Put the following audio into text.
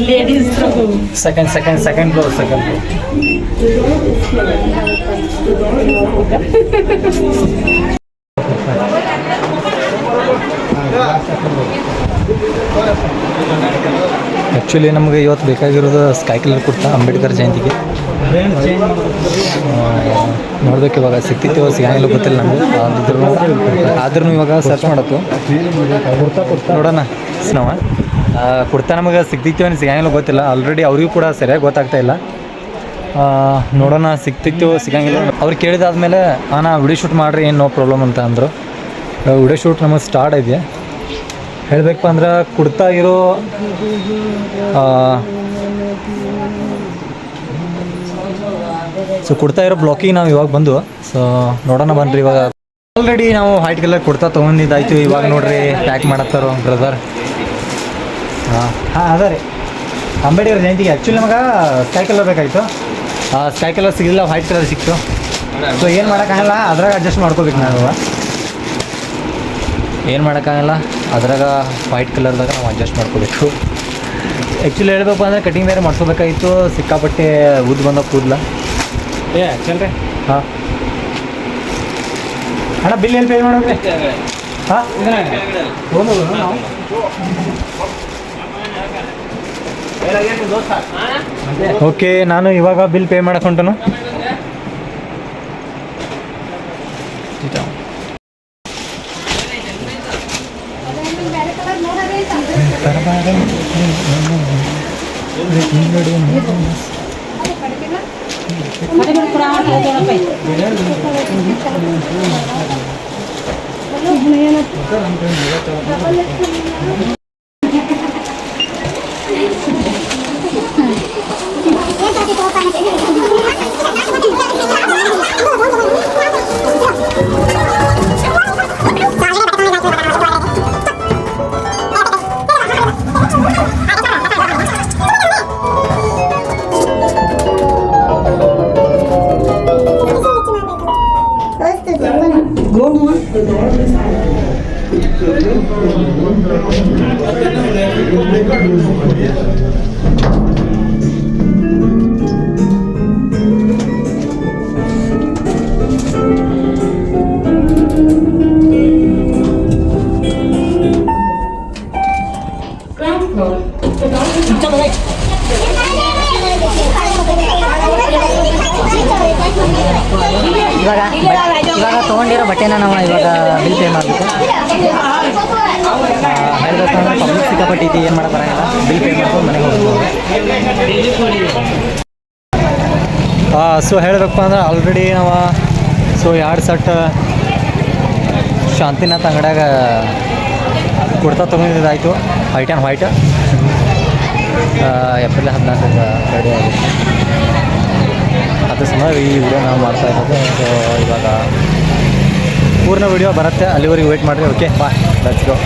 Ladies second floor. Actually ನಮಗೆ ಇವತ್ತು ಬೇಕಾಗಿರೋದು ಸ್ಕೈ ಕಲರ್ ಕುರ್ತಾ ಅಂಬೇಡ್ಕರ್ ಜಯಂತಿಗೆ ನೋಡ್ಬೇಕು. ಇವಾಗ ಸಿಕ್ತಿತ್ತು ಸಿಗಂಗಿಲ್ಲ ಗೊತ್ತಿಲ್ಲ ನಮಗೆ, ಆದ್ರೂ ಇವಾಗ ಸರ್ಚ್ ಮಾಡತ್ತು ನೋಡೋಣ. ನಾವು ಕುರ್ತಾ ನಮಗೆ ಸಿಗ್ತಿತ್ತು ಏನು ಸಿಗಂಗಿಲ್ಲ ಗೊತ್ತಿಲ್ಲ. ಆಲ್ರೆಡಿ ಅವ್ರಿಗೂ ಕೂಡ ಸರಿಯಾಗಿ ಗೊತ್ತಾಗ್ತಾ ಇಲ್ಲ. ನೋಡೋಣ ಸಿಗ್ತಿತ್ತು ಸಿಗಂಗಿಲ್ಲ. ಅವ್ರು ಕೇಳಿದಾದ್ಮೇಲೆ ನಾ ವಿಡಿಯೋ ಶೂಟ್ ಮಾಡಿರಿ, ಏನು ನೋ ಪ್ರಾಬ್ಲಮ್ ಅಂತ ಅಂದರು. ವಿಡಿಯೋ ಶೂಟ್ ನಮಗೆ ಸ್ಟಾರ್ಟ್ ಇದೆ. ಹೇಳಬೇಕು ಅಂದ್ರೆ ಕುರ್ತಾ ಇರೋ ಕುಡ್ತಾ ಇರೋ ಬ್ಲಾಕಿಗೆ ನಾವು ಇವಾಗ ಬಂದು ನೋಡೋಣ ಬನ್ನಿರಿ. ಇವಾಗ ಆಲ್ರೆಡಿ ನಾವು ವೈಟ್ ಕಲರ್ ಕುಡ್ತಾ ತೊಗೊಂಡಿದ್ದಾಯ್ತು. ಇವಾಗ ನೋಡ್ರಿ ಪ್ಯಾಕ್ ಮಾಡತ್ತಾರೋ ಬ್ರದರ್. ಅದ ರೀ ಅಂಬೇಡ್ಕರ್ ಜಯಂತಿಗೆ ಆ್ಯಕ್ಚುಲಿ ನಮಗೆ ಸ್ಕೈ ಕಲರ್ ಬೇಕಾಯಿತು. ಸ್ಕೈ ಕಲರ್ ಸಿಗಲಿಲ್ಲ, ವೈಟ್ ಕಲರ್ ಸಿಕ್ತು. ಸೊ ಏನು ಮಾಡೋಕ್ಕಾಗಲ್ಲ, ಅದ್ರಾಗ ಅಡ್ಜಸ್ಟ್ ಮಾಡ್ಕೋಬೇಕು. ನಾವು ಏನು ಮಾಡೋಕ್ಕಾಗಲ್ಲ, ಅದ್ರಾಗ ವೈಟ್ ಕಲರ್ದಾಗ ನಾವು ಅಡ್ಜಸ್ಟ್ ಮಾಡ್ಕೋಬೇಕು. ಆ್ಯಕ್ಚುಲಿ ಹೇಳಬೇಕು ಅಂದರೆ ಕಟಿಂಗ್ ಬೇರೆ ಮಾಡಿಸ್ಕೋಬೇಕಾಗಿತ್ತು. ಸಿಕ್ಕಾಪಟ್ಟೆ ಉದ್ದು ಬಂದ ಕೂದಲ ಚಲ್ರಿ. ಹಾಂ ಅಣ್ಣ ಬಿಲ್ ಏನು ಪೇ ಮಾಡೋದು? ಹಾಂ ಓಕೆ, ನಾನು ಇವಾಗ ಬಿಲ್ ಪೇ ಮಾಡಕ್ಕೆ ಹೊಂಟನು. ಇವಾಗ ತೊಗೊಂಡಿರೋ ಬಟ್ಟೆನ ನಾವು ಇವಾಗ ಬಿಲ್ ಪೇ ಮಾಡಬೇಕು. ಹೇಳ್ಬೇಕಂದ್ರೆ ಪಬ್ಲಿಕ್ ಸಿಕ್ಕಾಪಟ್ಟೈತಿ, ಏನು ಮಾಡೋಕೆ ಬರೋಂಗಿಲ್ಲ. ಬಿಲ್ ಪೇ ಮಾಡ್ಕೊಂಡು ಮನೆಗೆ ಹೋಗ್ಬೋದು. ಸೊ ಹೇಳಬೇಕಪ್ಪ ಅಂದ್ರೆ ಆಲ್ರೆಡಿ ನಾವು 2 ಸೆಟ್ ಶಾಂತಿನಾಥ್ ಅಂಗಡಿಯಾಗ ಕುರ್ತಾ ತೊಗೊಂಡಿದ್ದಾಯಿತು. White and white April 14 ready ಆಗಿದೆ. ಅದ್ರ ಸಮ ಈ ವಿಡಿಯೋ ನಾವು ಮಾಡ್ತಾ ಇರೋದು. ಸೊ ಇವಾಗ ಪೂರ್ಣ ವಿಡಿಯೋ ಬರುತ್ತೆ, ಅಲ್ಲಿವರೆಗೆ ವೇಟ್ ಮಾಡಿರಿ. Okay bye, let's go.